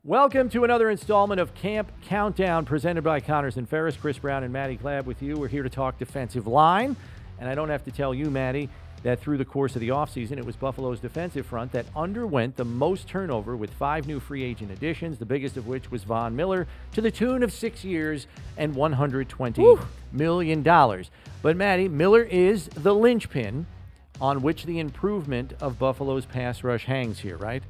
Welcome to another installment of Camp Countdown presented by Connors and Ferris. Chris Brown and Maddy Glab with you. We're here to talk defensive line. And I don't have to tell you, Maddy, that through the course of the offseason, it was Buffalo's defensive front that underwent the most turnover with 5 new free agent additions, the biggest of which was Von Miller, to the tune of 6 years and $120 million. But, Maddy, Miller is the linchpin on which the improvement of Buffalo's pass rush hangs here, right?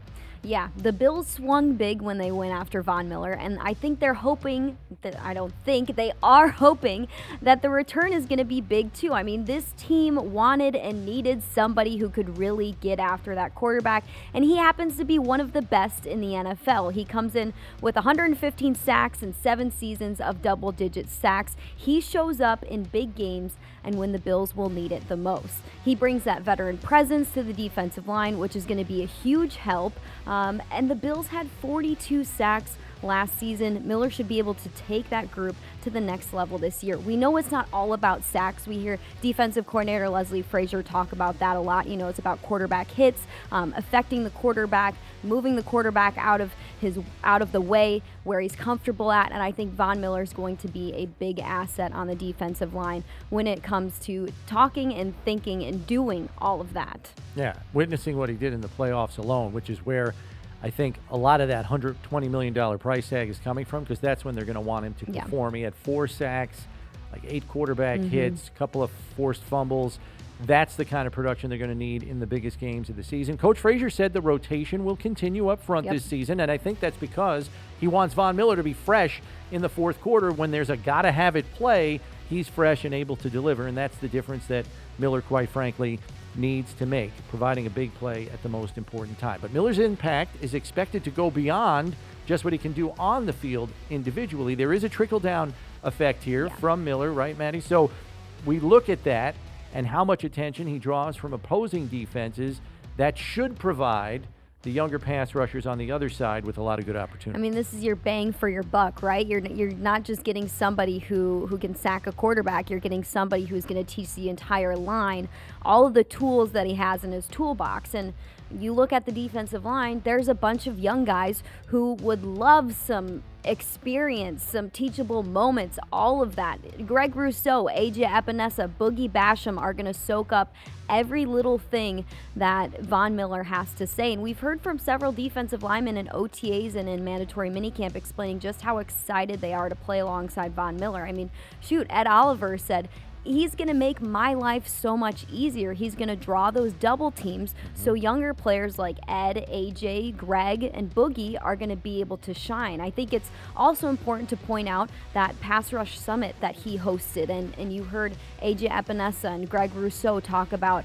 Yeah, the Bills swung big when they went after Von Miller, and I think they're hoping they are hoping that the return is going to be big too. I mean, this team wanted and needed somebody who could really get after that quarterback, and he happens to be one of the best in the NFL. He comes in with 115 sacks and 7 seasons of double-digit sacks. He shows up in big games and when the Bills will need it the most. He brings that veteran presence to the defensive line, which is going to be a huge help. And the Bills had 42 sacks last season. Miller should be able to take that group to the next level this year. We know it's not all about sacks. We hear defensive coordinator Leslie Frazier talk about that a lot. You know, it's about quarterback hits, affecting the quarterback, moving the quarterback out of the way where he's comfortable at. And I think Von Miller is going to be a big asset on the defensive line when it comes to talking and thinking and doing all of that. Yeah, witnessing what he did in the playoffs alone, which is where I think a lot of that $120 million price tag is coming from, because that's when they're going to want him to perform. He had 4 sacks, like 8 quarterback hits, a couple of forced fumbles. That's the kind of production they're going to need in the biggest games of the season. Coach Frazier said the rotation will continue up front this season, and I think that's because he wants Von Miller to be fresh in the fourth quarter. When there's a gotta-have-it play, he's fresh and able to deliver, and that's the difference that Miller, quite frankly, needs to make, providing a big play at the most important time. But Miller's impact is expected to go beyond just what he can do on the field individually. There is a trickle-down effect here from Miller, right, Maddy? So we look at that and how much attention he draws from opposing defenses. That should provide the younger pass rushers on the other side with a lot of good opportunity. I mean, this is your bang for your buck, right? You're not just getting somebody who can sack a quarterback. You're getting somebody who's going to teach the entire line all of the tools that he has in his toolbox. And you look at the defensive line, there's a bunch of young guys who would love some experience, some teachable moments, all of that. Greg Rousseau, AJ Epenesa, Boogie Basham are going to soak up every little thing that Von Miller has to say. And we've heard from several defensive linemen in OTAs and in mandatory minicamp explaining just how excited they are to play alongside Von Miller. I mean, shoot, Ed Oliver said, he's going to make my life so much easier. He's going to draw those double teams, so younger players like Ed, AJ, Greg, and Boogie are going to be able to shine. I think it's also important to point out that Pass Rush Summit that he hosted, and you heard AJ Epenesa and Greg Rousseau talk about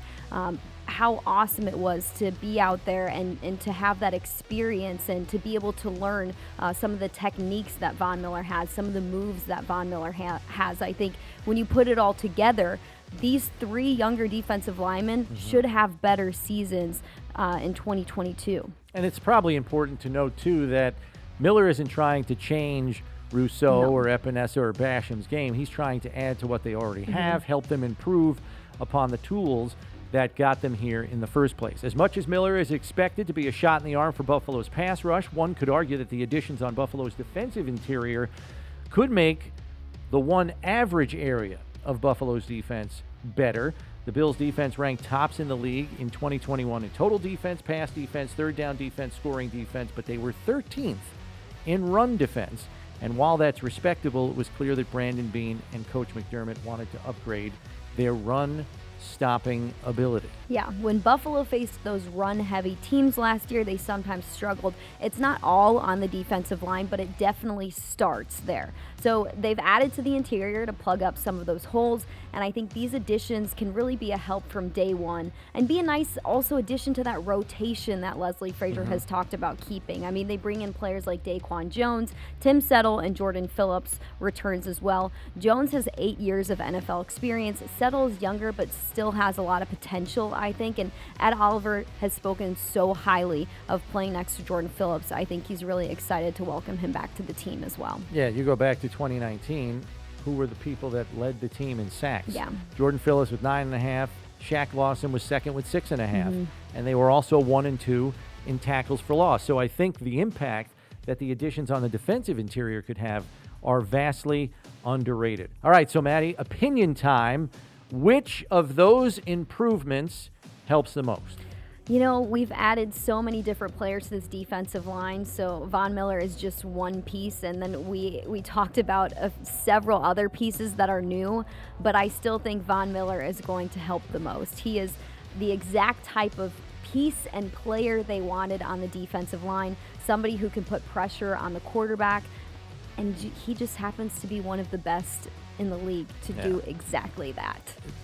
how awesome it was to be out there and to have that experience and to be able to learn some of the techniques that Von Miller has, some of the moves that Von Miller has. I think when you put it all together, these 3 younger defensive linemen should have better seasons in 2022. And it's probably important to note, too, that Miller isn't trying to change Rousseau or Epenesa or Basham's game. He's trying to add to what they already have, help them improve upon the tools that got them here in the first place. As much as Miller is expected to be a shot in the arm for Buffalo's pass rush, one could argue that the additions on Buffalo's defensive interior could make the one average area of Buffalo's defense better. The Bills' defense ranked tops in the league in 2021 in total defense, pass defense, third down defense, scoring defense, but they were 13th in run defense. And while that's respectable, it was clear that Brandon Beane and Coach McDermott wanted to upgrade their run stopping ability. Yeah, when Buffalo faced those run-heavy teams last year, they sometimes struggled. It's not all on the defensive line, but it definitely starts there. So they've added to the interior to plug up some of those holes, and I think these additions can really be a help from day one and be a nice also addition to that rotation that Leslie Frazier has talked about keeping. I mean, they bring in players like Daquan Jones, Tim Settle, and Jordan Phillips returns as well. Jones has 8 years of NFL experience. Settle is younger, but still has a lot of potential, I think, and Ed Oliver has spoken so highly of playing next to Jordan Phillips. I think he's really excited to welcome him back to the team as well. Yeah, you go back to 2019, who were the people that led the team in sacks? Yeah. Jordan Phillips with 9.5, Shaq Lawson was second with 6.5, and they were also 1 and 2 in tackles for loss. So I think the impact that the additions on the defensive interior could have are vastly underrated. All right, so Maddy, opinion time. Which of those improvements helps the most? You know, we've added so many different players to this defensive line, so Von Miller is just one piece, and then we talked about several other pieces that are new, but I still think Von Miller is going to help the most. He is the exact type of piece and player they wanted on the defensive line, somebody who can put pressure on the quarterback, and he just happens to be one of the best in the league to do exactly that.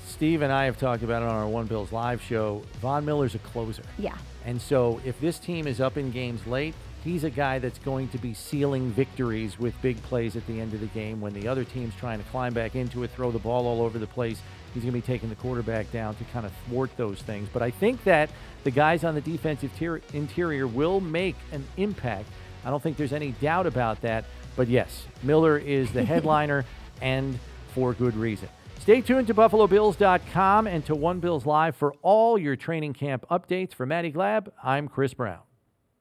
Steve and I have talked about it on our One Bills live show. Von Miller's a closer. Yeah. And so if this team is up in games late, he's a guy that's going to be sealing victories with big plays at the end of the game. When the other team's trying to climb back into it, throw the ball all over the place, he's going to be taking the quarterback down to kind of thwart those things. But I think that the guys on the defensive interior will make an impact. I don't think there's any doubt about that. But yes, Miller is the headliner, and for good reason. Stay tuned to BuffaloBills.com and to One Bills Live for all your training camp updates. For Maddy Glab, I'm Chris Brown.